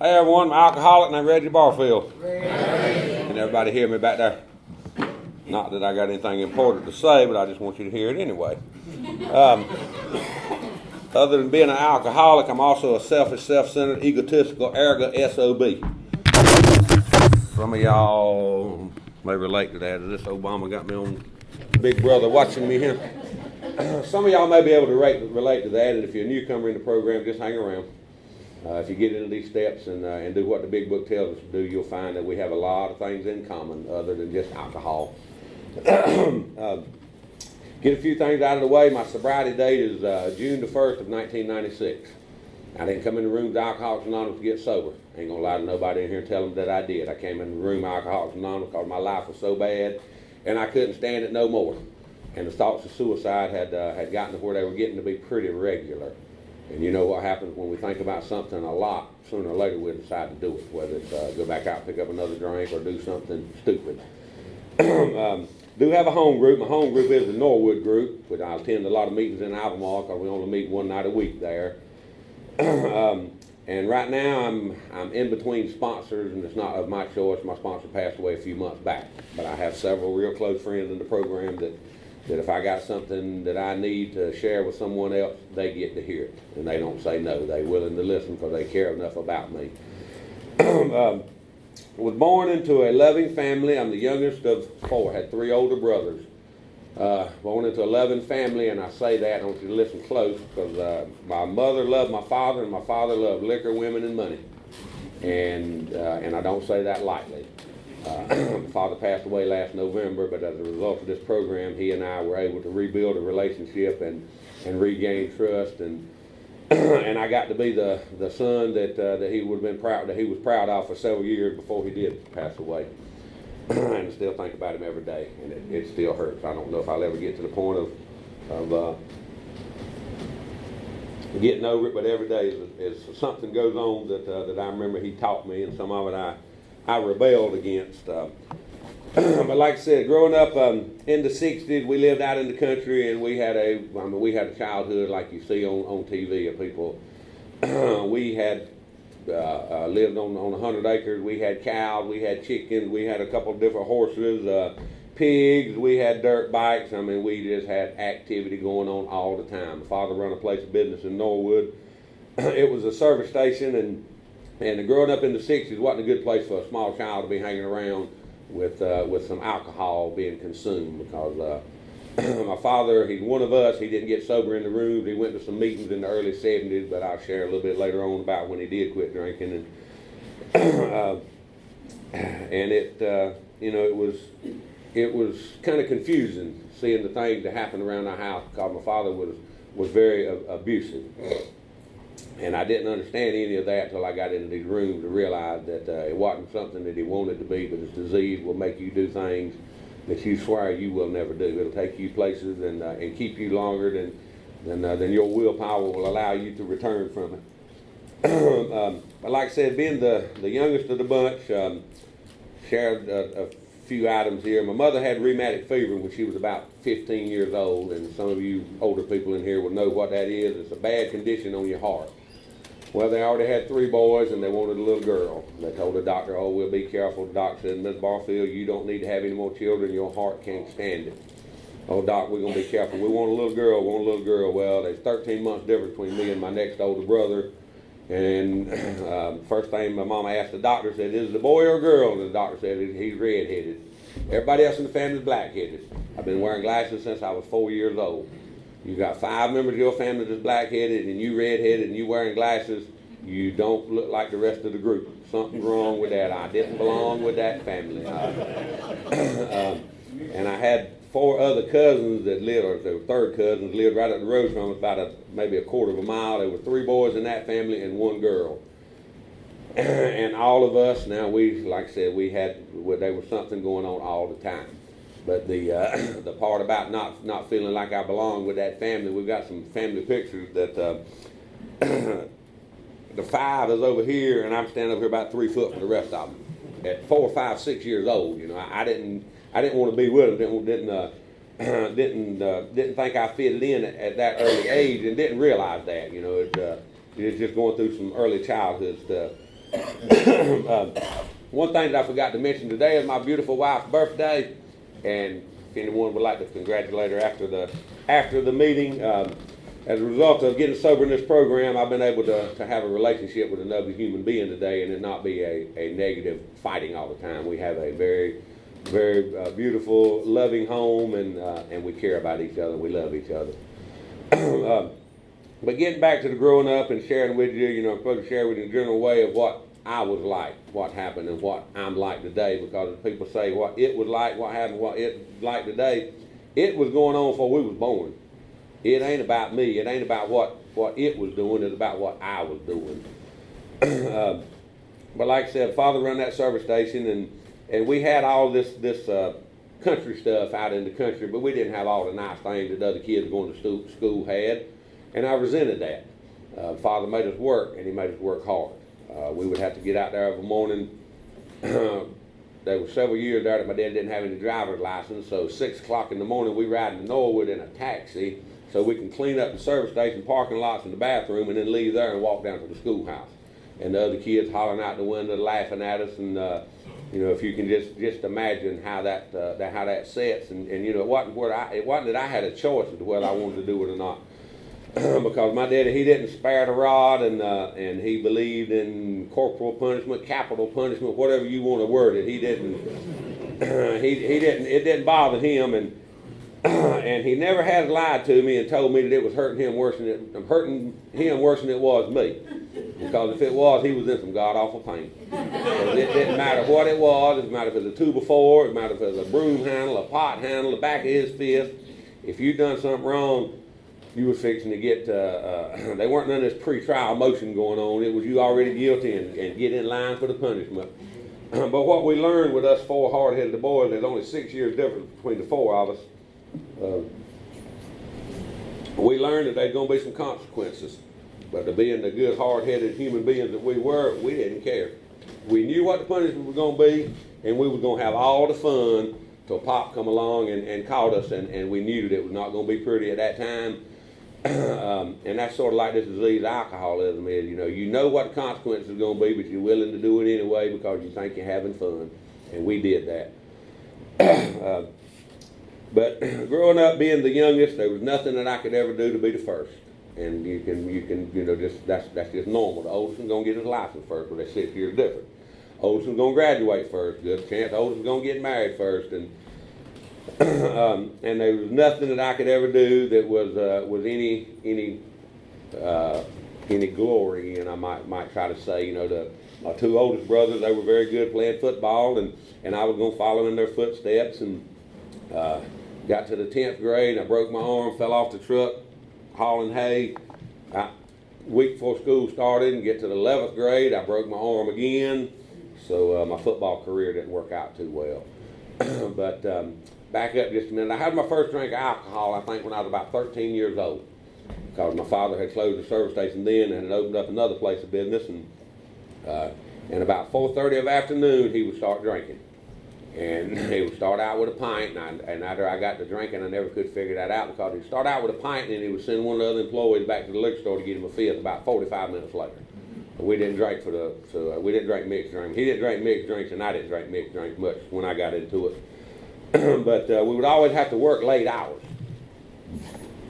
Hey everyone, I'm an alcoholic named Reggie Barfield. Can everybody hear me back there? Not that I got anything important to say, but I just want you to hear it anyway. Other than being an alcoholic, I'm also a selfish, self-centered, egotistical, arrogant SOB. Some of y'all may relate to that. This Obama got me on Big Brother watching me here. Some of y'all may be able to relate to that, and if you're a newcomer in the program, just hang around. If you get into these steps and do what the big book tells us to do, you'll find that we have a lot of things in common other than just alcohol. Get a few things out of the way. My sobriety date is June the 1st of 1996. I didn't come in the room with Alcoholics Anonymous to get sober. I ain't going to lie to nobody in here and tell them that I did. I came in the room with Alcoholics Anonymous because my life was so bad and I couldn't stand it no more. And the thoughts of suicide had gotten to where they were getting to be pretty regular. And you know what happens when we think about something a lot, sooner or later we'll decide to do it, whether it's go back out, pick up another drink, or do something stupid. Do have a home group. My home group is the Norwood group, which I attend a lot of meetings in Albemarle because we only meet one night a week there. And right now I'm in between sponsors, and it's not of my choice. My sponsor passed away a few months back, but I have several real close friends in the program that if I got something that I need to share with someone else, they get to hear it. And they don't say no. They're willing to listen because they care enough about me. Was born into a loving family. I'm the youngest of four. Had three older brothers. Born into a loving family, and I say that, I want you to listen close, because my mother loved my father, and my father loved liquor, women, and money. And I don't say that lightly. My father passed away last November, but as a result of this program, he and I were able to rebuild a relationship and regain trust, and I got to be the son that he would have been proud, that he was proud of for several years before he did pass away. And I still think about him every day, and it still hurts. I don't know if I'll ever get to the point of getting over it, but every day is something goes on that I remember he taught me, and some of it I rebelled against. But like I said, growing up in the 60s, we lived out in the country, and we had a childhood like you see on TV of people. We had lived on 100 acres. We had cows, we had chickens, we had a couple of different horses, pigs, we had dirt bikes. I mean, we just had activity going on all the time. My father ran a place of business in Norwood. It was a service station, and growing up in the 60s wasn't a good place for a small child to be hanging around with some alcohol being consumed, because my father, he's one of us. He didn't get sober in the room. He went to some meetings in the early 70s, but I'll share a little bit later on about when he did quit drinking. And it was kind of confusing seeing the things that happened around our house, because my father was very abusive. And I didn't understand any of that until I got into these rooms to realize that it wasn't something that he wanted to be, but his disease will make you do things that you swear you will never do. It'll take you places and keep you longer than your willpower will allow you to return from it. But like I said, being the youngest of the bunch, shared a few items here. My mother had rheumatic fever when she was about 15 years old, and some of you older people in here will know what that is. It's a bad condition on your heart. Well, they already had three boys, and they wanted a little girl. They told the doctor, "Oh, we'll be careful." The doctor said, "Miss Barfield, you don't need to have any more children. Your heart can't stand it." "Oh, doc, we're going to be careful. We want a little girl. Well, there's 13 months difference between me and my next older brother. And first thing my mama asked the doctor, said, "Is it a boy or a girl?" And the doctor said, "He's red-headed. Everybody else in the family is black-headed. I've been wearing glasses since I was 4 years old. You got 5 members of your family that's black-headed, and you red-headed, and you wearing glasses. You don't look like the rest of the group. Something's wrong with that. I didn't belong with that family." And I had 4 other cousins that lived, or they were third cousins, lived right up the road from us, about maybe a quarter of a mile. There were 3 boys in that family and 1 girl. And all of us, now like I said, there was something going on all the time. But the part about not feeling like I belonged with that family, we've got some family pictures that the 5 is over here, and I'm standing over here about 3 foot from the rest of them. At 4, 5, 6 years old, I didn't want to be with them. Didn't think I fitted in at that early age, and didn't realize that. It's just going through some early childhood stuff. One thing that I forgot to mention today is my beautiful wife's birthday, and if anyone would like to congratulate her after the meeting. As a result of getting sober in this program, I've been able to have a relationship with another human being today, and it not be a negative fighting all the time. We have a very, very beautiful, loving home, and we care about each other. We love each other. But getting back to the growing up and sharing with you, I'm supposed to share with you in a general way of what I was like, what happened, and what I'm like today. Because if people say what it was like, what happened, what it's like today, it was going on before we was born. It ain't about me. It ain't about what it was doing. It's about what I was doing. But like I said, Father run that service station, and we had all this country stuff out in the country, but we didn't have all the nice things that other kids going to school had, and I resented that. Father made us work, and he made us work hard. We would have to get out there every morning. There were several years there that my dad didn't have any driver's license, so 6 o'clock in the morning we ride to Norwood in a taxi so we can clean up the service station parking lots and the bathroom, and then leave there and walk down to the schoolhouse. And the other kids hollering out the window, laughing at us, and if you can just imagine how that sets, and it wasn't that I had a choice as to whether I wanted to do it or not, because my daddy, he didn't spare the rod, and he believed in corporal punishment, capital punishment, whatever you want to word it. He didn't. He didn't. It didn't bother him, and he never has lied to me and told me that it was hurting him worse than it was me. Because if it was, he was in some god-awful pain. It didn't matter what it was. It didn't matter if it was a 2x4. It didn't matter if it was a broom handle, a pot handle, the back of his fist. If you done something wrong, you was fixing to get, they weren't none of this pre-trial motion going on. It was you already guilty and get in line for the punishment. But what we learned with us 4 hard-headed boys, there's only 6 years difference between the 4 of us. We learned that there's going to be some consequences. But to being the good, hard-headed human beings that we were, we didn't care. We knew what the punishment was going to be, and we were going to have all the fun till Pop come along and caught us, and we knew that it was not going to be pretty at that time. And that's sort of like this disease alcoholism is. You know what the consequences are going to be, but you're willing to do it anyway because you think you're having fun. And we did that. But growing up, being the youngest, there was nothing that I could ever do to be the first. And you can just that's just normal. The oldest one's gonna get his license first, but they're 6 years different. Oldest one's gonna graduate first. Good chance. Oldest one's gonna get married first, and and there was nothing that I could ever do that was any glory. And I might try to say, my 2 oldest brothers, they were very good playing football, and I was gonna follow in their footsteps. And got to the 10th grade, and I broke my arm, fell off the truck, hauling hay. Week before school started, and get to the 11th grade, I broke my arm again. So my football career didn't work out too well. But back up just a minute. I had my first drink of alcohol, I think, when I was about 13 years old, because my father had closed the service station then and had opened up another place of business. And about 4:30 of the afternoon, he would start drinking. And he would start out with a pint, and after I got to drinking, I never could figure that out, because he'd start out with a pint, and then he would send one of the other employees back to the liquor store to get him a fifth about 45 minutes later. We didn't drink we didn't drink mixed drinks. He didn't drink mixed drinks, and I didn't drink mixed drinks much when I got into it. But we would always have to work late hours.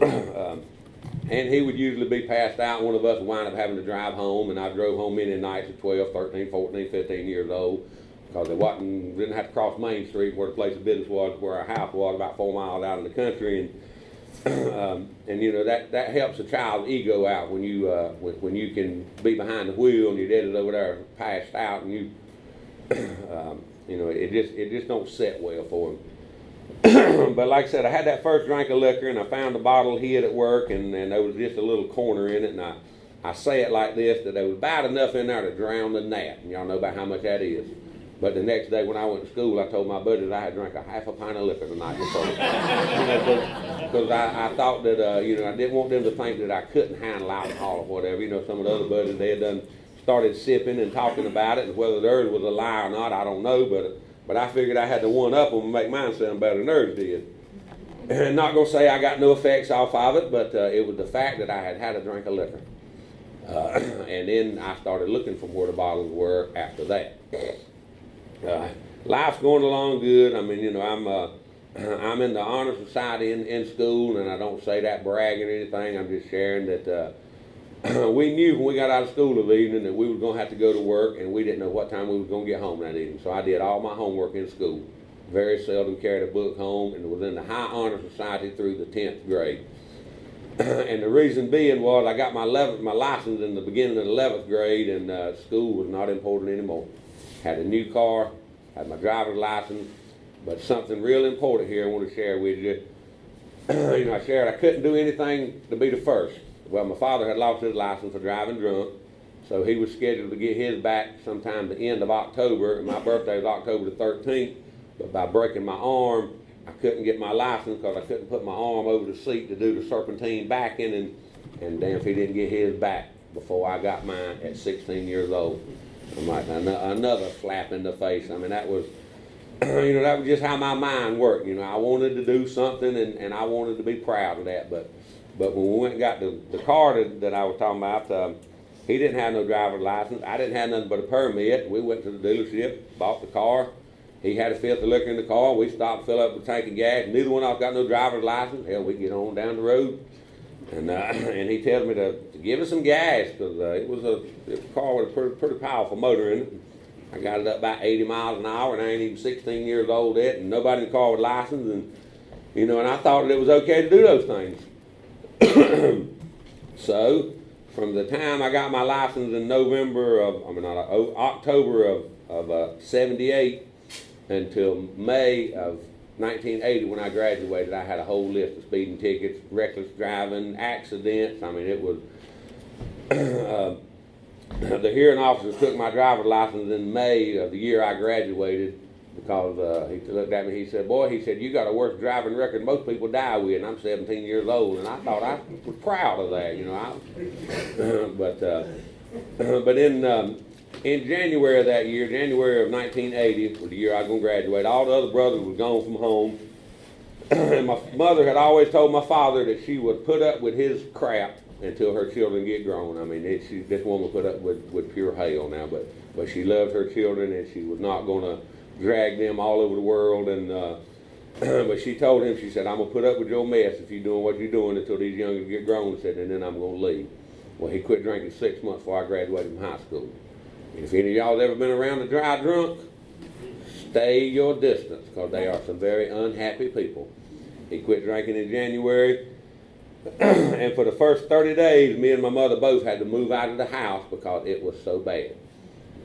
And he would usually be passed out. One of us would wind up having to drive home, and I drove home many nights at 12, 13, 14, 15 years old. Because didn't have to cross Main Street where the place of business was, where our house was, about 4 miles out in the country, and that helps a child's ego out when you can be behind the wheel and your daddy's over there passed out, and it just don't set well for him. But like I said, I had that first drink of liquor, and I found a bottle hid at work, and there was just a little corner in it, and I say it like this, that there was about enough in there to drown the gnat, and y'all know about how much that is. But the next day when I went to school, I told my buddy that I had drank a half a pint of liquor the night before. Because I thought that, I didn't want them to think that I couldn't handle alcohol or whatever. Some of the other buddies, they had started sipping and talking about it, and whether theirs was a lie or not, I don't know. But I figured I had to one-up them and make mine sound better than theirs did. And not going to say I got no effects off of it, but it was the fact that I had had a drink of liquor. And then I started looking for where the bottles were after that. Life's going along good. I mean, I'm in the honor society in school, and I don't say that bragging or anything. I'm just sharing that we knew when we got out of school of the evening that we were going to have to go to work, and we didn't know what time we were going to get home that evening. So I did all my homework in school. Very seldom carried a book home, and was in the high honor society through the 10th grade. And the reason being was I got my license in the beginning of the 11th grade, and school was not important anymore. Had a new car, had my driver's license, but something real important here I want to share with you. I shared I couldn't do anything to be the first. Well, my father had lost his license for driving drunk, so he was scheduled to get his back sometime the end of October, and my birthday was October the 13th, but by breaking my arm, I couldn't get my license because I couldn't put my arm over the seat to do the serpentine backing, and damn if he didn't get his back before I got mine at 16 years old. I'm like, another slap in the face. I mean, that was, that was just how my mind worked. I wanted to do something, and I wanted to be proud of that, but when we went and got the car that I was talking about, he didn't have no driver's license. I didn't have nothing but a permit. We went to the dealership, bought the car. He had a fifth of liquor in the car. We stopped, fill up a tank of gas. Neither one of us got no driver's license. Hell, we get on down the road. And he tells me to give us some gas because it was a car with a pretty powerful motor in it. I got it up about 80 miles an hour, and I ain't even 16 years old yet, and nobody in the car with license. And I thought that it was okay to do those things. So, from the time I got my license in October of 78 until May of 1980 when I graduated, I had a whole list of speeding tickets, reckless driving, accidents. I mean, it was, the hearing officer took my driver's license in May of the year I graduated because he looked at me, he said, boy, you got a worse driving record most people die with, and I'm 17 years old, and I thought I was proud of that, but in January of that year, January of 1980, was the year I was going to graduate, all the other brothers were gone from home, and my mother had always told my father that she would put up with his crap until her children get grown. I mean, this woman put up with pure hell now, but she loved her children, and she was not going to drag them all over the world, and but she told him, she said, I'm going to put up with your mess if you're doing what you're doing until these youngins get grown, said, and then I'm going to leave. Well, he quit drinking 6 months before I graduated from high school. And if any of y'all have ever been around a dry drunk, stay your distance, because they are some very unhappy people. He quit drinking in January, and for the first 30 days, me and my mother both had to move out of the house because it was so bad.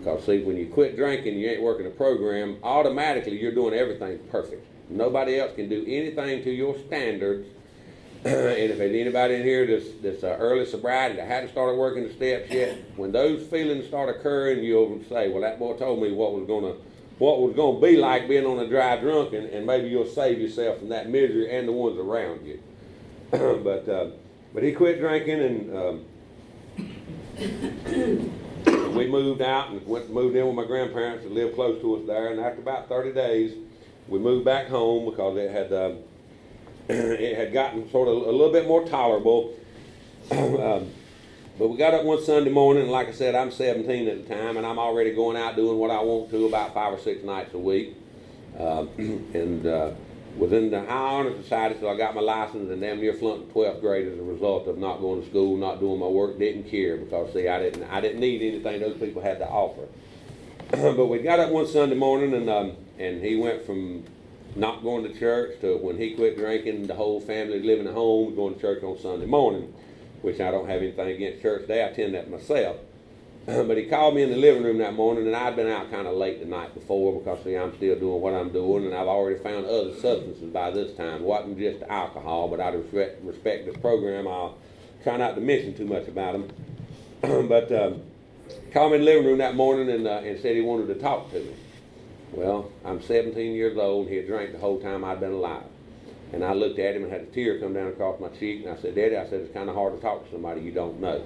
Because, see, when you quit drinking, you ain't working a program, automatically you're doing everything perfect. Nobody else can do anything to your standards. And if there's anybody in here that's early sobriety that hadn't started working the steps yet, when those feelings start occurring, you'll say, well, that boy told me what was going to be like being on a dry drunk, and maybe you'll save yourself from that misery and the ones around you. But he quit drinking, and we moved out and moved in with my grandparents and lived close to us there. And after about 30 days, we moved back home because it had gotten sort of a little bit more tolerable. But we got up one Sunday morning, and like I said, I'm 17 at the time, and I'm already going out doing what I want to about 5 or 6 nights a week. Was in the high honor society, so I got my license and damn near flunked 12th grade as a result of not going to school, not doing my work, didn't care, because see, I didn't need anything those people had to offer. But we got up one Sunday morning, and he went from not going to church to, when he quit drinking, the whole family living at home, going to church on Sunday morning, which I don't have anything against church day. I attend that myself. But he called me in the living room that morning, and I'd been out kind of late the night before because, see, I'm still doing what I'm doing, and I've already found other substances by this time. It wasn't just alcohol, but out of respect this program, I'll try not to mention too much about them. But called me in the living room that morning and said he wanted to talk to me. Well, I'm 17 years old, and he had drank the whole time I'd been alive. And I looked at him and had a tear come down across my cheek, and I said, Daddy, I said, it's kind of hard to talk to somebody you don't know.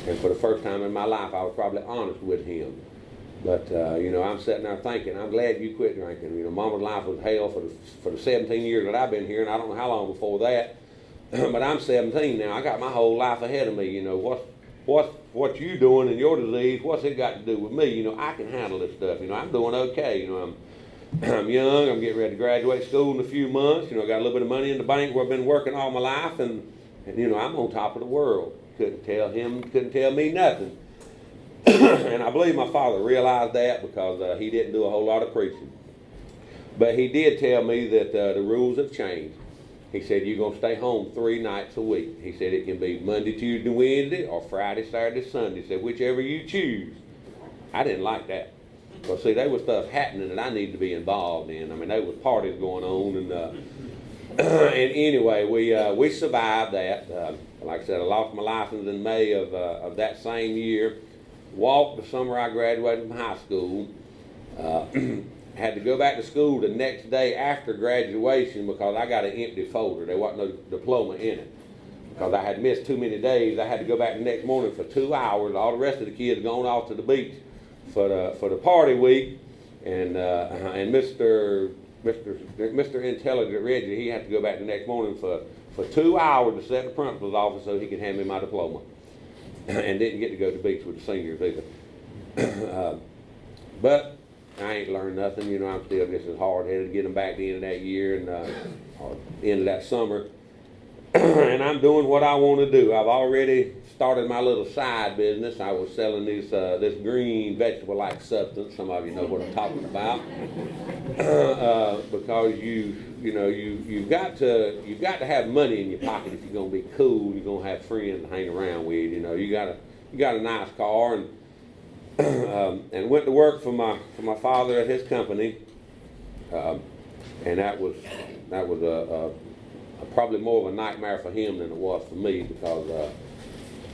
And for the first time in my life, I was probably honest with him. But, I'm sitting there thinking, I'm glad you quit drinking. Mama's life was hell for the 17 years that I've been here, and I don't know how long before that. But I'm 17 now. I got my whole life ahead of me. what you doing in your disease, what's it got to do with me? You know, I can handle this stuff. You know, I'm doing okay. You know, I'm young. I'm getting ready to graduate school in a few months. You know, I got a little bit of money in the bank where I've been working all my life, and you know, I'm on top of the world. Couldn't tell me nothing. And I believe my father realized that because he didn't do a whole lot of preaching. But he did tell me that the rules have changed. He said, you're going to stay home 3 nights a week. He said it can be Monday, Tuesday, Wednesday, or Friday, Saturday, Sunday. He said, whichever you choose. I didn't like that. Because, see, there was stuff happening that I needed to be involved in. I mean, there was parties going on. And anyway, we survived that. Like I said, I lost my license in May of that same year. Walked the summer I graduated from high school. Had to go back to school the next day after graduation because I got an empty folder. There wasn't no diploma in it. Because I had missed too many days, I had to go back the next morning for 2 hours. All the rest of the kids gone off to the beach for the party week. And Mr. Intelligent Reggie, he had to go back the next morning for 2 hours to sit in the principal's office so he could hand me my diploma. And didn't get to go to the beach with the seniors either. But I ain't learned nothing. You know, I'm still just as hard-headed to get them back the end of that year and or the end of that summer. And I'm doing what I want to do. I've already started my little side business. I was selling this green vegetable-like substance. Some of you know what I'm talking about. Because you've got to have money in your pocket if you're going to be cool. You're going to have friends to hang around with. You know, you got a nice car and went to work for my father at his company, and that was probably more of a nightmare for him than it was for me because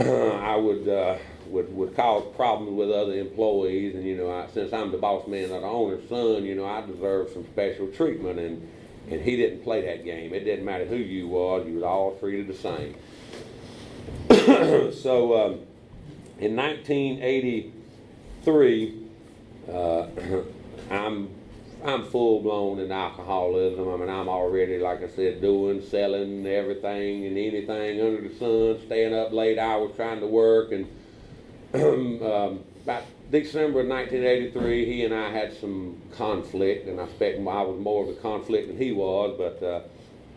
I would cause problems with other employees, and you know, since I'm the boss man of the owner's son, you know, I deserve some special treatment, and he didn't play that game. It didn't matter who you was all treated the same. So in 1983. I'm full blown in alcoholism. I mean, I'm already, like I said, selling everything and anything under the sun, staying up late hours trying to work. And about December of 1983, he and I had some conflict, and I expect I was more of a conflict than he was. But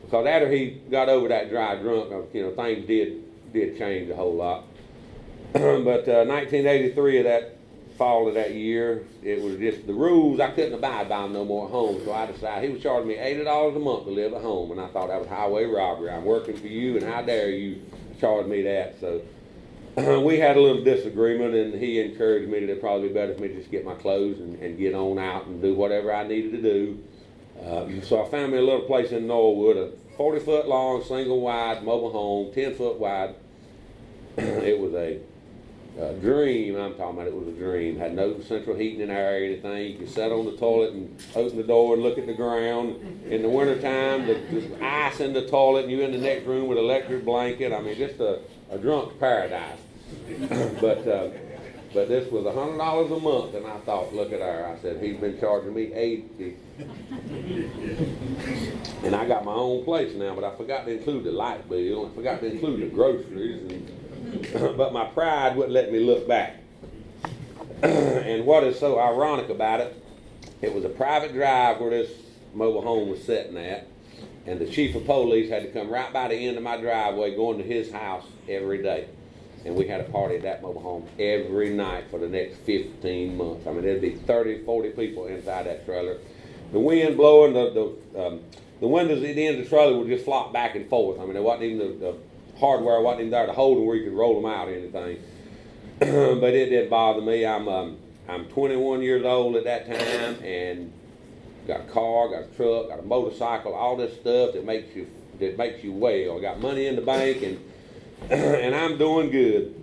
because after he got over that dry drunk, you know, things did change a whole lot. But 1983 of that fall of that year, it was just the rules. I couldn't abide by them no more at home, so I decided he was charging me $80 a month to live at home, and I thought that was highway robbery. I'm working for you, and how dare you charge me that? So we had a little disagreement, and he encouraged me that it'd probably be better for me to just get my clothes and get on out and do whatever I needed to do. So I found me a little place in Norwood, a 40-foot long, single wide mobile home, 10-foot wide. It was a dream. I'm talking about it was a dream. Had no central heating and air or anything. You could sit on the toilet and open the door and look at the ground. In the wintertime, the ice in the toilet, and you in the next room with an electric blanket. I mean, just a drunk's paradise. But this was $100 a month, and I thought, look at her. I said, he's been charging me $80. And I got my own place now, but I forgot to include the light bill. I forgot to include the groceries. But my pride wouldn't let me look back. And what is so ironic about it, it was a private drive where this mobile home was sitting at, and the chief of police had to come right by the end of my driveway going to his house every day. And we had a party at that mobile home every night for the next 15 months. I mean, there'd be 30, 40 people inside that trailer. The wind blowing, the windows at the end of the trailer would just flop back and forth. I mean, there wasn't even the hardware wasn't even there to hold them where you could roll them out or anything. But it didn't bother me. I'm 21 years old at that time, and got a car, got a truck, got a motorcycle, all this stuff that makes you well. I got money in the bank, and I'm doing good.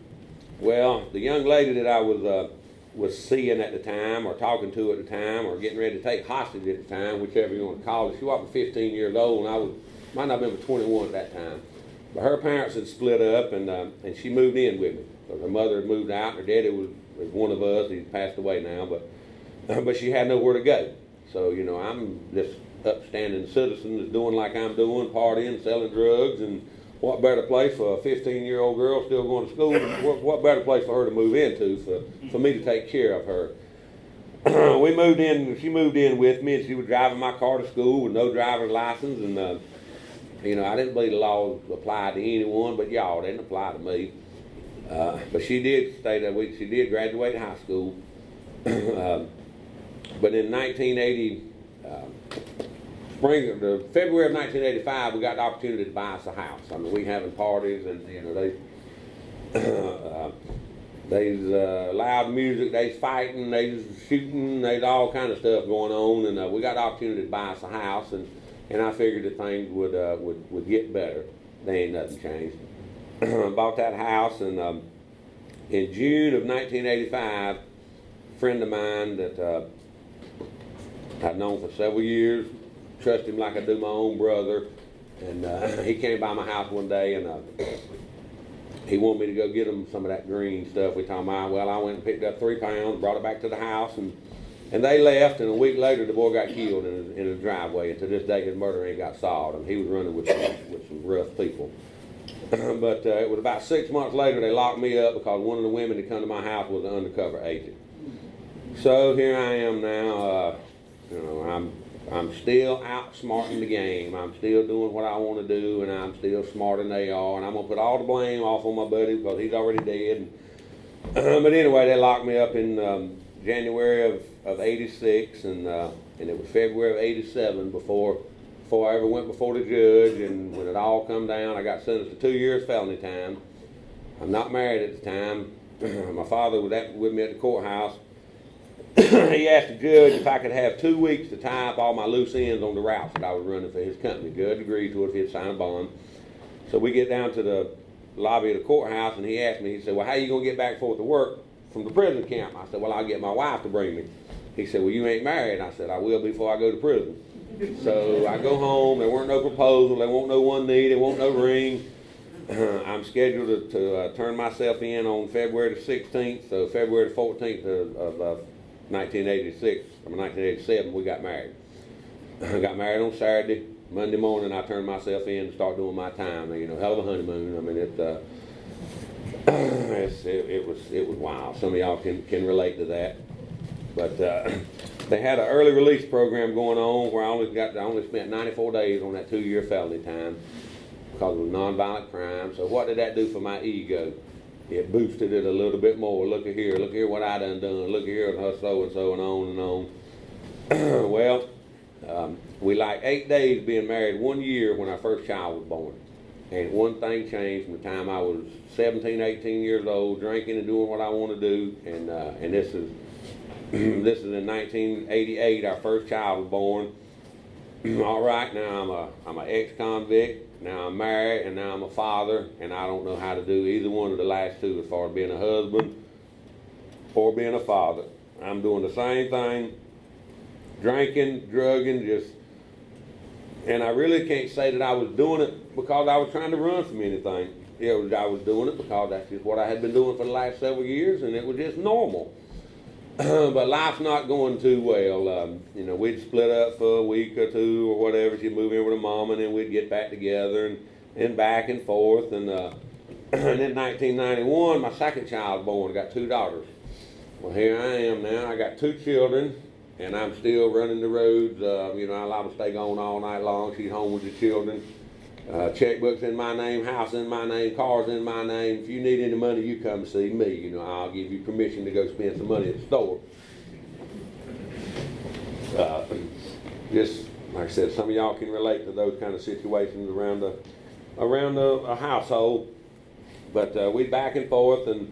Well, the young lady that I was seeing at the time, or talking to at the time, or getting ready to take hostage at the time, whichever you want to call it, she wasn't 15 years old, and I might not have been 21 at that time. But her parents had split up, and she moved in with me. So her mother had moved out, and her daddy was one of us. He's passed away now, but she had nowhere to go. So, you know, I'm this upstanding citizen that's doing like I'm doing, partying, selling drugs, and what better place for a 15-year-old girl still going to school? What better place for her to move into for me to take care of her? We moved in. She moved in with me, and she was driving my car to school with no driver's license. And I didn't believe the law applied to anyone, but y'all didn't apply to me. But she did stay that week. She did graduate high school. But in 1980, February of 1985, we got the opportunity to buy us a house. I mean, we having parties, and there's loud music, there's fighting, there's shooting, there's all kind of stuff going on, and we got the opportunity to buy us a house, and I figured that things would get better. They ain't nothing changed. Bought that house, and in June of 1985, a friend of mine that I'd known for several years, trust him like I do my own brother, and he came by my house one day, and he wanted me to go get him some of that green stuff we talking about. Well, I went and picked up 3 pounds, brought it back to the house, and they left, and a week later the boy got killed in his driveway, and to this day his murder ain't got solved, and he was running with some rough people. But it was about 6 months later they locked me up because one of the women that come to my house was an undercover agent. So here I am now. I'm still outsmarting the game. I'm still doing what I want to do, and I'm still smarter than they are. And I'm gonna put all the blame off on my buddy because he's already dead. But anyway, they locked me up in January of '86, and it was February of '87 before I ever went before the judge. And when it all come down, I got sentenced to 2 years felony time. I'm not married at the time. My father was with me at the courthouse. He asked the judge if I could have 2 weeks to tie up all my loose ends on the routes that I was running for his company. The judge agreed to it if he'd sign a bond. So we get down to the lobby of the courthouse, and he asked me, he said, well, how you going to get back and forth to work from the prison camp? I said, well, I'll get my wife to bring me. He said, well, you ain't married. I said, I will before I go to prison. So I go home. There weren't no proposal. There won't no one knee. There won't no ring. I'm scheduled to turn myself in on February the 16th. So February the 14th of 1987, we got married. I got married on Saturday. Monday morning, I turned myself in to start doing my time. Hell of a honeymoon. I mean, it was wild. Some of y'all can relate to that. But they had an early release program going on where I only spent 94 days on that 2-year felony time because it was nonviolent crime. So what did that do for my ego? It boosted it a little bit more. Look at here what I done. Look here and her so and on and on. Well, we like 8 days being married, 1 year when our first child was born. And one thing changed from the time I was 17, 18 years old, drinking and doing what I want to do. And this is this is in 1988. Our first child was born. All right, now I'm an ex-convict. Now I'm married, and now I'm a father, and I don't know how to do either one of the last two as far as being a husband or being a father. I'm doing the same thing, drinking, drugging, and I really can't say that I was doing it because I was trying to run from anything. I was doing it because that's just what I had been doing for the last several years, and it was just normal. But life's not going too well. We'd split up for a week or two or whatever. She'd move in with her mom, and then we'd get back together and back and forth. And in 1991, my second child was born. I got 2 daughters. Well, here I am now. I got 2 children, and I'm still running the roads. I allow them to stay gone all night long. She's home with the children. Checkbooks in my name, house in my name, cars in my name. If you need any money, you come see me. I'll give you permission to go spend some money at the store. Just like I said, some of y'all can relate to those kind of situations around a household. But we'd back and forth, and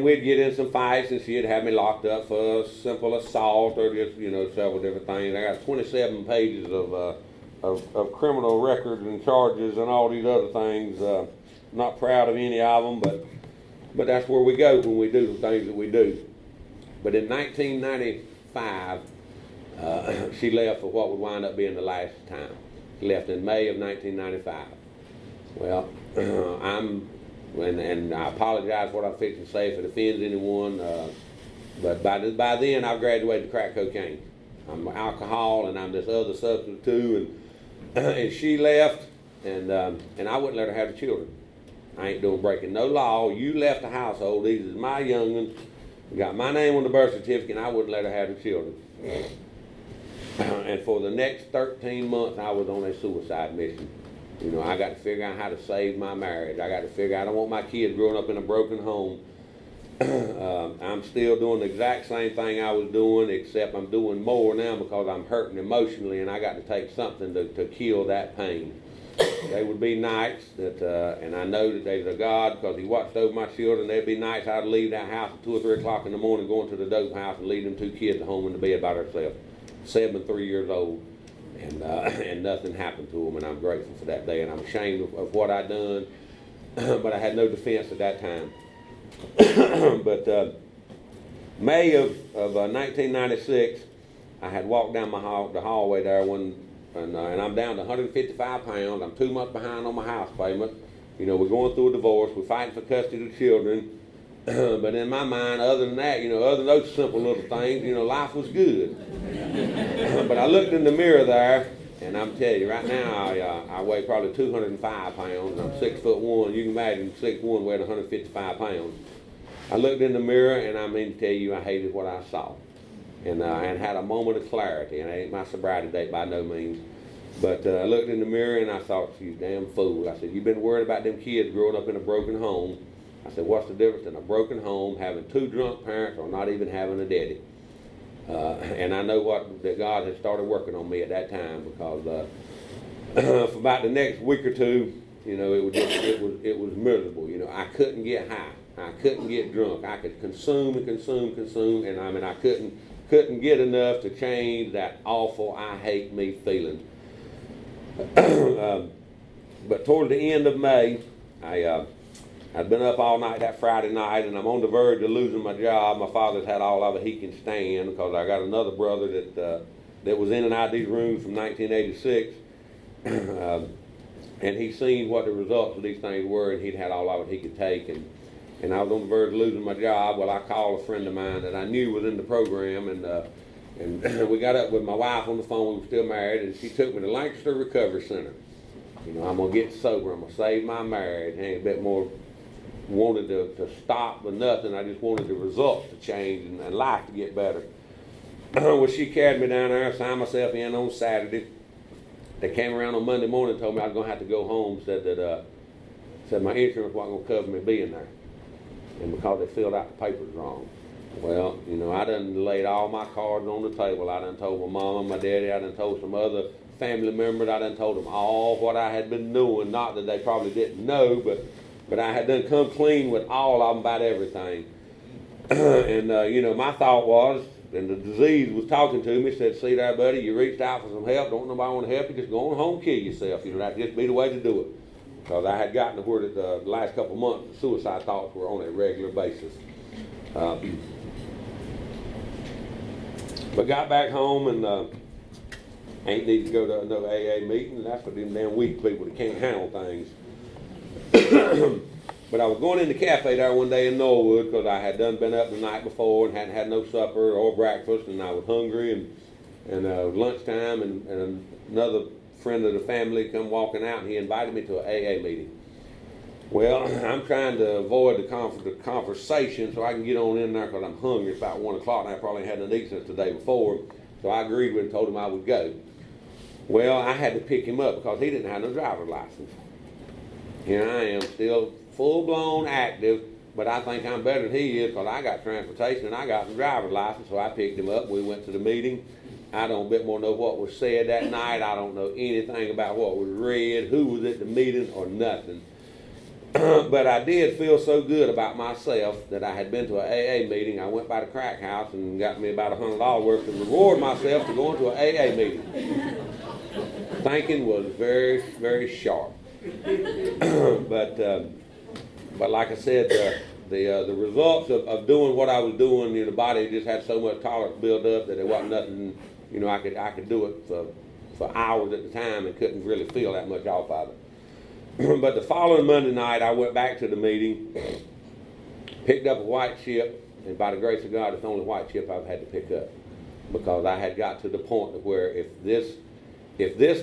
we'd get in some fights, and she'd have me locked up for a simple assault or just several different things. I got 27 pages of criminal records and charges and all these other things. Not proud of any of them, but that's where we go when we do the things that we do. But in 1995, she left for what would wind up being the last time. She left in May of 1995. Well, and I apologize for what I'm fixing to say if it offends anyone, but by then I've graduated to crack cocaine. I'm alcohol, and I'm this other substance too, and she left and I wouldn't let her have the children. I ain't doing breaking no law. You left the household. These is my young'uns. Got my name on the birth certificate, and I wouldn't let her have the children. And for the next 13 months, I was on a suicide mission. You know, I got to figure out how to save my marriage. I got to figure out I don't want my kids growing up in a broken home. I'm still doing the exact same thing I was doing, except I'm doing more now because I'm hurting emotionally, and I got to take something to kill that pain. There would be nights that, and I know that there's a God because He watched over my children. There'd be nights I'd leave that house at 2 or 3 o'clock in the morning, going to the dope house and leave them 2 kids at home in the bed by themselves, 7 and 3 years old, and nothing happened to them. And I'm grateful for that day, and I'm ashamed of what I done, but I had no defense at that time. But May of 1996, I had walked down the hallway there and I'm down to 155 pounds. I'm 2 months behind on my house payment. You know, we're going through a divorce. We're fighting for custody of the children. But in my mind, other than that, you know, other than those simple little things, you know, life was good. But I looked in the mirror there, and I'm telling you, right now, I weigh probably 205 pounds. I'm 6'1". You can imagine 6'1" weighing 155 pounds. I looked in the mirror, and I mean to tell you, I hated what I saw. And had a moment of clarity, and it ain't my sobriety date by no means. But I looked in the mirror, and I thought, you damn fool. I said, you've been worried about them kids growing up in a broken home. I said, what's the difference in a broken home, having 2 drunk parents, or not even having a daddy? And I know that God had started working on me at that time, because for about the next week or two, you know, it was miserable. You know, I couldn't get high. I couldn't get drunk. I could consume, and I mean, I couldn't get enough to change that awful I hate me feeling. But toward the end of May, I'd been up all night that Friday night, and I'm on the verge of losing my job. My father's had all of it he can stand, because I got another brother that was in and out of these rooms from 1986, and he's seen what the results of these things were, and he'd had all of it he could take, and I was on the verge of losing my job. Well, I called a friend of mine that I knew was in the program, and we got up with my wife on the phone. We were still married, and she took me to Lancaster Recovery Center. You know, I'm going to get sober. I'm going to save my marriage. I ain't a bit more wanted to stop but nothing. I just wanted the results to change and life to get better. Well, she carried me down there, signed myself in on Saturday. They came around on Monday morning and told me I was going to have to go home, said my insurance wasn't going to cover me being there. And because they filled out the papers wrong. Well, you know, I done laid all my cards on the table. I done told my mama, my daddy, I done told some other family members, I done told them all what I had been doing. Not that they probably didn't know, but I had done come clean with all of them about everything. And, you know, my thought was, and the disease was talking to me, said, see there, buddy, you reached out for some help. Don't nobody want to help you. Just go on home, kill yourself. You know, that'd just be the way to do it. Because I had gotten to where the last couple of months, the suicide thoughts were on a regular basis. But got back home and ain't need to go to no AA meeting. That's for them damn weak people that can't handle things. But I was going in the cafe there one day in Norwood because I had been up the night before and hadn't had no supper or breakfast, and I was hungry, and it was lunchtime, and another friend of the family come walking out, and he invited me to an AA meeting. Well, I'm trying to avoid the conversation so I can get on in there because I'm hungry. It's about 1 o'clock, and I probably hadn't eaten since the day before, so I agreed with him and told him I would go. Well, I had to pick him up because he didn't have no driver's license. Here I am, still full-blown active, but I think I'm better than he is because I got transportation and I got the driver's license, so I picked him up. We went to the meeting. I don't a bit more know what was said that night. I don't know anything about what was read, who was at the meeting, or nothing. But I did feel so good about myself that I had been to an AA meeting. I went by the crack house and got me about $100 worth to reward myself for going to an AA meeting. Thinking was very, very sharp. But like I said, the results of doing what I was doing, you know, the body just had so much tolerance built up that there wasn't nothing, you know, I could do it for hours at the time and couldn't really feel that much off of it. But the following Monday night, I went back to the meeting, picked up a white chip, and by the grace of God, it's the only white chip I've had to pick up, because I had got to the point of where if this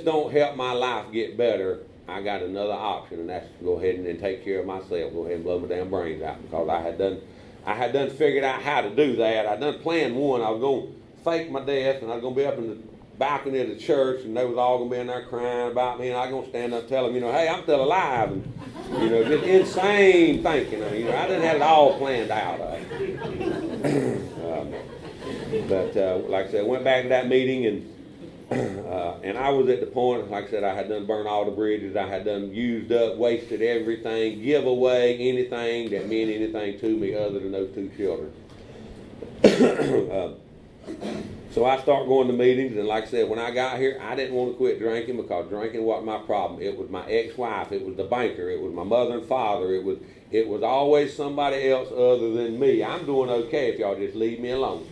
don't help my life get better, I got another option, and that's to go ahead and take care of myself, go ahead and blow my damn brains out, because I had done figured out how to do that. I done planned one. I was going to fake my death, and I was going to be up in the balcony of the church, and they was all going to be in there crying about me, and I was going to stand up and tell them, hey, I'm still alive, and, just insane thinking. I didn't have it all planned out. But like I said, I went back to that meeting, and I was at the point, like I said, I had done burned all the bridges, I had done used up, wasted everything, give away anything that meant anything to me other than those two children. So I start going to meetings, and like I said, when I got here, I didn't want to quit drinking, because drinking wasn't my problem. It was my ex-wife, it was the banker, it was my mother and father, it was always somebody else other than me. I'm doing okay if y'all just leave me alone.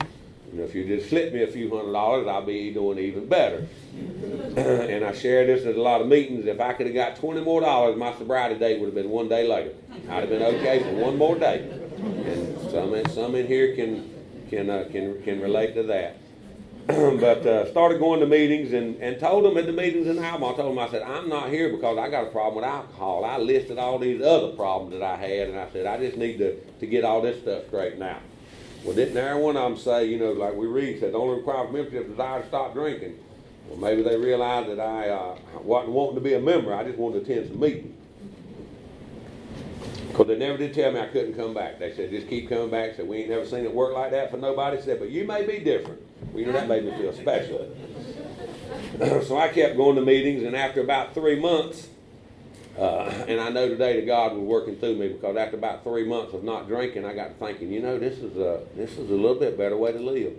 If you just slip me a few $100s, I'll be doing even better. And I share this at a lot of meetings. If I could have got $20 more, my sobriety date would have been one day later. I'd have been okay for one more day. And some in here can relate to that. But started going to meetings and told them at the meetings in Albemarle, I told them, I said, I'm not here because I got a problem with alcohol. I listed all these other problems that I had, and I said, I just need to get all this stuff straightened out. Well, didn't every one of them say, like we read, said, the only requirement for membership is desire to stop drinking. Well, maybe they realized that I wasn't wanting to be a member. I just wanted to attend some meetings. Because they never did tell me I couldn't come back. They said, just keep coming back. Said, we ain't never seen it work like that for nobody. Said, but you may be different. Well, that made me feel special. So I kept going to meetings, and after about 3 months, and I know today that God was working through me, because after about 3 months of not drinking, I got to thinking, this is a little bit better way to live.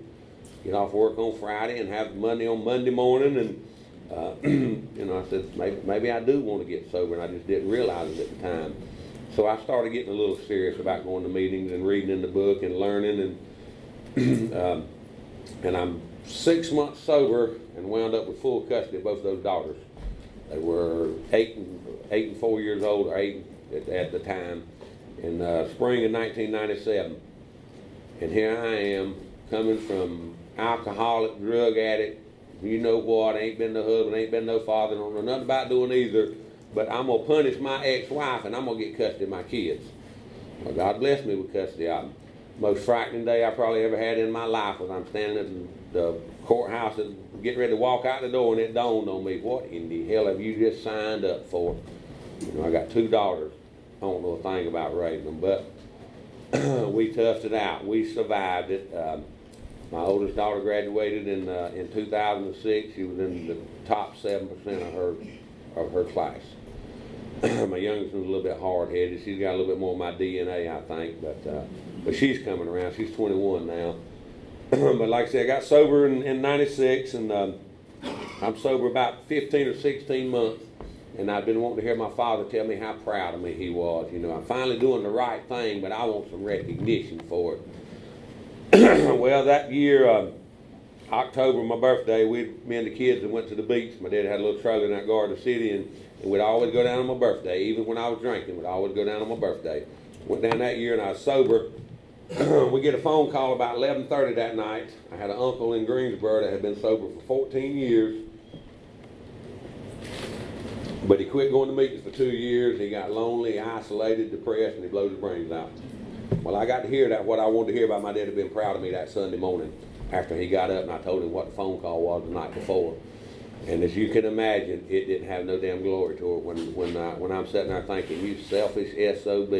Get off work on Friday and have money on Monday morning, and I said, maybe I do want to get sober, and I just didn't realize it at the time. So I started getting a little serious about going to meetings and reading in the book and learning, and I'm 6 months sober and wound up with full custody of both of those daughters. They were 8 and 4 years old, or 8 at the time, in spring of 1997. And here I am, coming from alcoholic, drug addict, you know what, ain't been no husband, ain't been no father, don't know nothing about doing either, but I'm going to punish my ex-wife, and I'm going to get custody of my kids. Well, God blessed me with custody of them. Most frightening day I probably ever had in my life was I'm standing at the courthouse and getting ready to walk out the door, and it dawned on me, what in the hell have you just signed up for? I got 2 daughters. I don't know a thing about raising them, but we toughed it out. We survived it. My oldest daughter graduated in 2006. She was in the top 7% of her class. My youngest one's a little bit hard-headed. She's got a little bit more of my DNA, I think, but she's coming around. She's 21 now. But like I said, I got sober in 96, and I'm sober about 15 or 16 months, and I've been wanting to hear my father tell me how proud of me he was. I'm finally doing the right thing, but I want some recognition for it. Well, that year, October, my birthday, me and the kids went to the beach. My dad had a little trailer in that Garden City, and we'd always go down on my birthday. Even when I was drinking, we'd always go down on my birthday. Went down that year, and I was sober. We get a phone call about 11:30 that night. I had an uncle in Greensboro that had been sober for 14 years. But he quit going to meetings for 2 years. He got lonely, isolated, depressed, and he blew his brains out. Well, I got to hear that, what I wanted to hear about my dad had been proud of me that Sunday morning after he got up, and I told him what the phone call was the night before. And as you can imagine, it didn't have no damn glory to it when I'm sitting there thinking, you selfish SOB,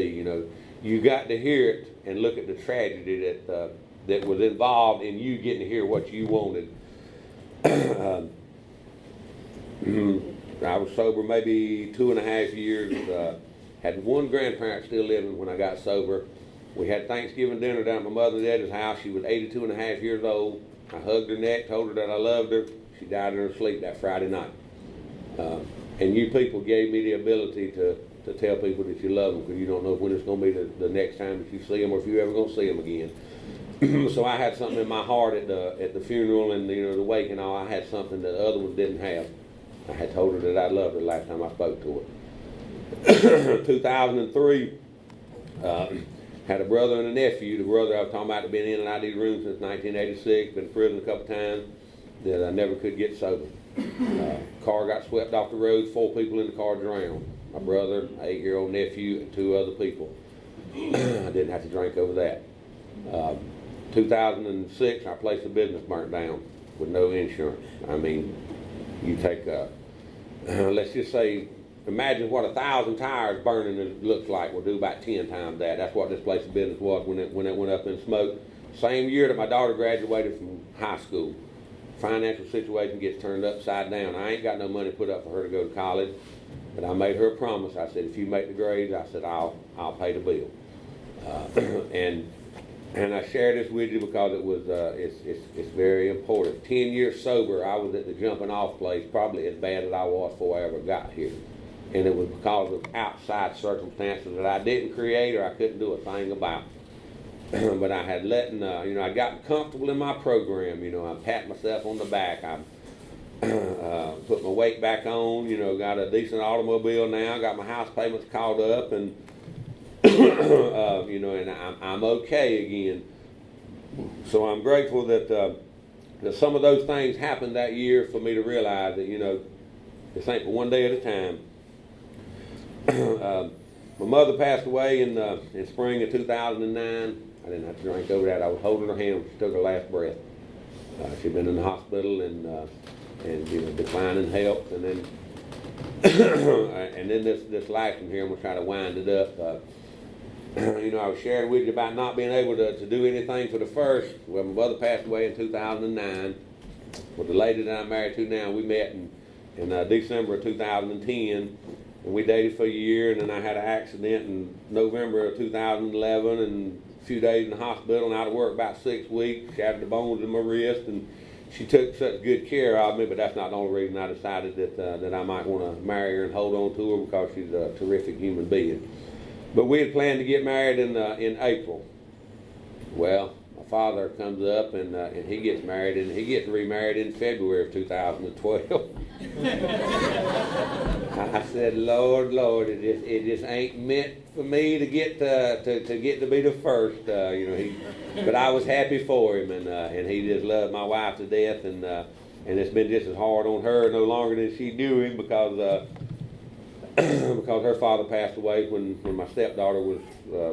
you got to hear it and look at the tragedy that was involved in you getting to hear what you wanted. I was sober maybe 2.5 years. Had one grandparent still living when I got sober. We had Thanksgiving dinner down at my mother and daddy's house. She was 82.5 years old. I hugged her neck, told her that I loved her. She died in her sleep that Friday night. And you people gave me the ability to tell people that you love them, because you don't know when it's going to be the next time that you see them, or if you're ever going to see them again. So I had something in my heart at the funeral and the wake and all. I had something that the other ones didn't have. I had told her that I loved her the last time I spoke to her. 2003, had a brother and a nephew. The brother I was talking about had been in and out of these rooms since 1986, been in prison a couple times, that I never could get sober. Car got swept off the road, 4 people in the car drowned. My brother, 8-year-old nephew, and 2 other people. I didn't have to drink over that. 2006, our place of business burnt down with no insurance. I mean, you take, let's just say, imagine what 1,000 tires burning looks like. We'll do about 10 times that. That's what this place of business was when it went up in smoke. Same year that my daughter graduated from high school. Financial situation gets turned upside down. I ain't got no money put up for her to go to college, but I made her a promise. I said, if you make the grades, I said, I'll pay the bill. And I share this with you because it was it's very important. 10 years sober, I was at the jumping off place, probably as bad as I was before I ever got here. And it was because of outside circumstances that I didn't create or I couldn't do a thing about. But I had I'd gotten comfortable in my program. I pat myself on the back. I put my weight back on. Got a decent automobile now. Got my house payments caught up, and and I'm okay again. So I'm grateful that some of those things happened that year for me to realize that this ain't for one day at a time. My mother passed away in spring of 2009. I didn't have to drink over that. I was holding her hand when she took her last breath. She'd been in the hospital and declining health, and then this life from here, I'm gonna try to wind it up. I was sharing with you about not being able to do anything for the first. Well, my mother passed away in 2009. With the lady that I'm married to now, we met in December of 2010. And we dated for a year, and then I had an accident in November of 2011, and a few days in the hospital, and out of work about 6 weeks, shattered the bones in my wrist, and she took such good care of me, but that's not the only reason I decided that I might want to marry her and hold on to her, because she's a terrific human being. But we had planned to get married in April. Well, my father comes up, and he gets married, and he gets remarried in February of 2012. I said, Lord, it just ain't meant for me to get to be the first, But I was happy for him, and he just loved my wife to death, and it's been just as hard on her no longer than she knew him, because her father passed away when my stepdaughter was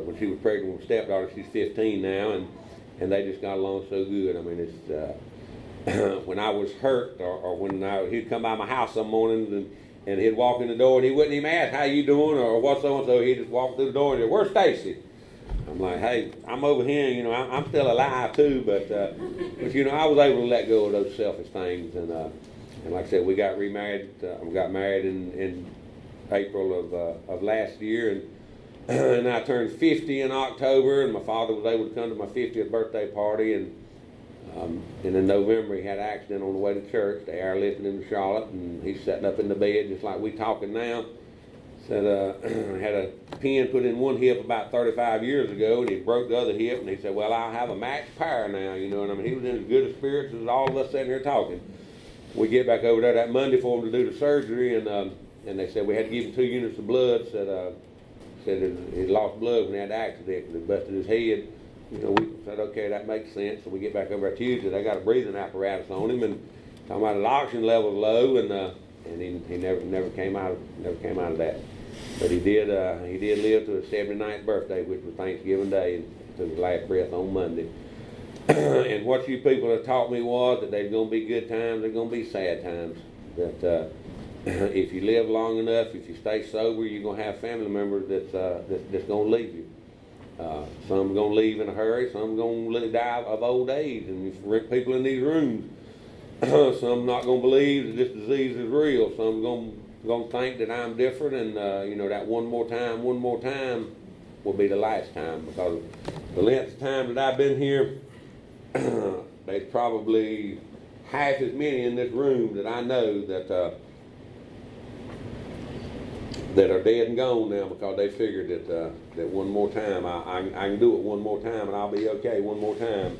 when she was pregnant with my stepdaughter. She's 15 now, and they just got along so good. I mean, it's when I was hurt, or when he'd come by my house some mornings and he'd walk in the door, and he wouldn't even ask, how you doing, or what's so-and-so. He'd just walk through the door and say, where's Stacy? I'm like, hey, I'm over here, I'm still alive too, but I was able to let go of those selfish things, and like I said, we got remarried. We got married in April of last year, and I turned 50 in October, and my father was able to come to my 50th birthday party, and in November he had an accident on the way to church. They airlifted him to Charlotte, and he's sitting up in the bed just like we talking now. Said had a pin put in one hip about 35 years ago, and he broke the other hip, and he said, well, I'll have a max power now, and I mean, he was in as good a spirits as all of us sitting here talking. We get back over there that Monday for him to do the surgery, and they said we had to give him 2 units of blood. Said he lost blood when he had the accident, because he busted his head. We said, okay, that makes sense. So we get back over there Tuesday. They got a breathing apparatus on him, and talking about his oxygen level low, and he never came out of that. But he did live to his 79th birthday, which was Thanksgiving Day, and took his last breath on Monday. And what you people have taught me was that there's going to be good times, there's going to be sad times. That if you live long enough, if you stay sober, you're going to have family members that's going to leave you. Some are going to leave in a hurry, some are going to die of old age, and people in these rooms. Some not going to believe that this disease is real. Some going to think that I'm different, and that one more time will be the last time, because the length of time that I've been here, there's probably half as many in this room that I know that are dead and gone now, because they figured that one more time, I can do it one more time and I'll be okay one more time.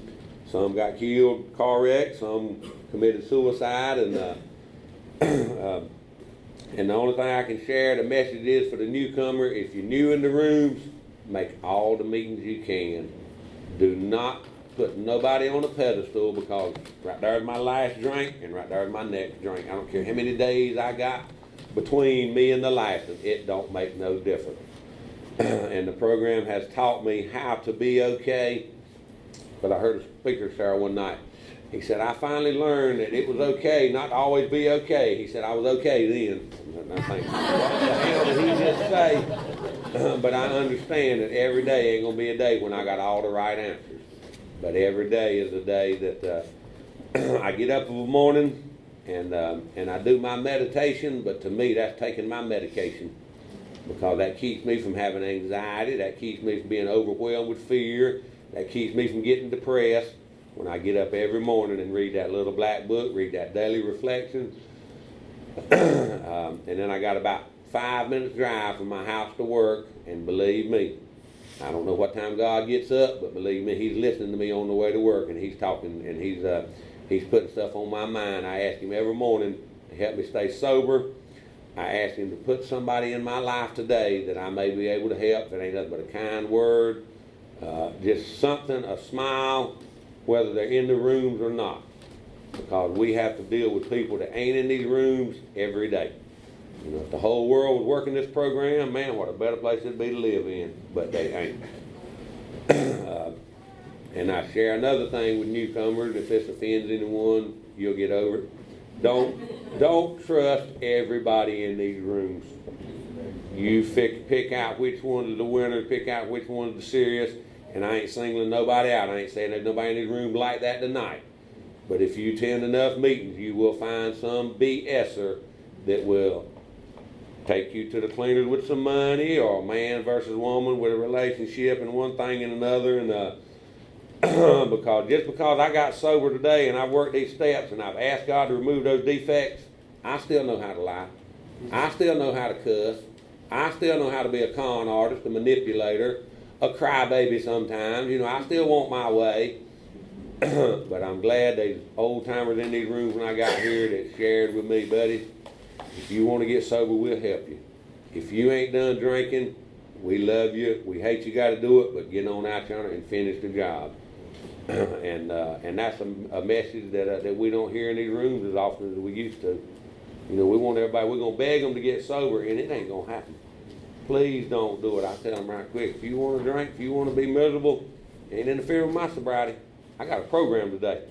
Some got killed, car wreck, some committed suicide, and the only thing I can share, the message is for the newcomer: if you're new in the rooms, make all the meetings you can. Do not putting nobody on a pedestal, because right there's my last drink and right there's my next drink. I don't care how many days I got between me and the last one. It don't make no difference. And the program has taught me how to be okay. But I heard a speaker share one night. He said, I finally learned that it was okay not to always be okay. He said, I was okay then. And I think, what the hell did he just say? But I understand that every day ain't going to be a day when I got all the right answers. But every day is a day that I get up in the morning and I do my meditation. But to me, that's taking my medication, because that keeps me from having anxiety. That keeps me from being overwhelmed with fear. That keeps me from getting depressed. When I get up every morning and read that little black book, read that daily reflection. And then I got about 5 minutes drive from my house to work, and believe me, I don't know what time God gets up, but believe me, he's listening to me on the way to work, and he's talking, and he's putting stuff on my mind. I ask him every morning to help me stay sober. I ask him to put somebody in my life today that I may be able to help. If it ain't nothing but a kind word, just something, a smile, whether they're in the rooms or not, because we have to deal with people that ain't in these rooms every day. You know, if the whole world was working this program, man, what a better place it'd be to live in, but they ain't. And I share another thing with newcomers. If this offends anyone, you'll get over it. Don't trust everybody in these rooms. You pick out which one is the winner, pick out which one is the serious. And I ain't singling nobody out. I ain't saying there's nobody in this room like that tonight. But if you attend enough meetings, you will find some BSer that will take you to the cleaners with some money, or man versus woman with a relationship and one thing and another. And because I got sober today and I've worked these steps and I've asked God to remove those defects, I still know how to lie. I still know how to cuss. I still know how to be a con artist, a manipulator, a crybaby sometimes. You know, I still want my way. But I'm glad there's old timers in these rooms when I got here that shared with me, buddy, if you want to get sober, we'll help you. If you ain't done drinking, we love you. We hate you got to do it, but get on out there and finish the job. And that's a message that we don't hear in these rooms as often as we used to. You know, we want everybody, we're going to beg them to get sober, and it ain't going to happen. Please don't do it. I tell them right quick, if you want to drink, if you want to be miserable, ain't interfere with my sobriety. I got a program today.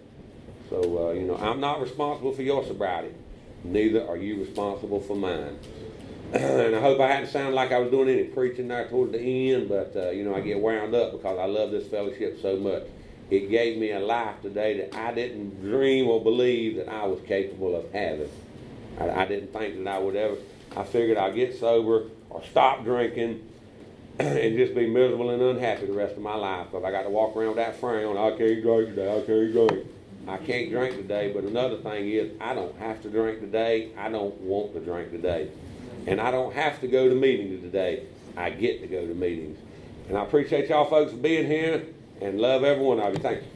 So, you know, I'm not responsible for your sobriety. Neither are you responsible for mine. And I hope I hadn't sounded like I was doing any preaching there towards the end, but, you know, I get wound up because I love this fellowship so much. It gave me a life today that I didn't dream or believe that I was capable of having. I didn't think that I would ever. I figured I'd get sober or stop drinking and just be miserable and unhappy the rest of my life, because I got to walk around with that frown. I can't drink today. I can't drink. I can't drink today. But another thing is, I don't have to drink today. I don't want to drink today. And I don't have to go to meetings today. I get to go to meetings. And I appreciate y'all folks for being here and love every one of you. Thank you.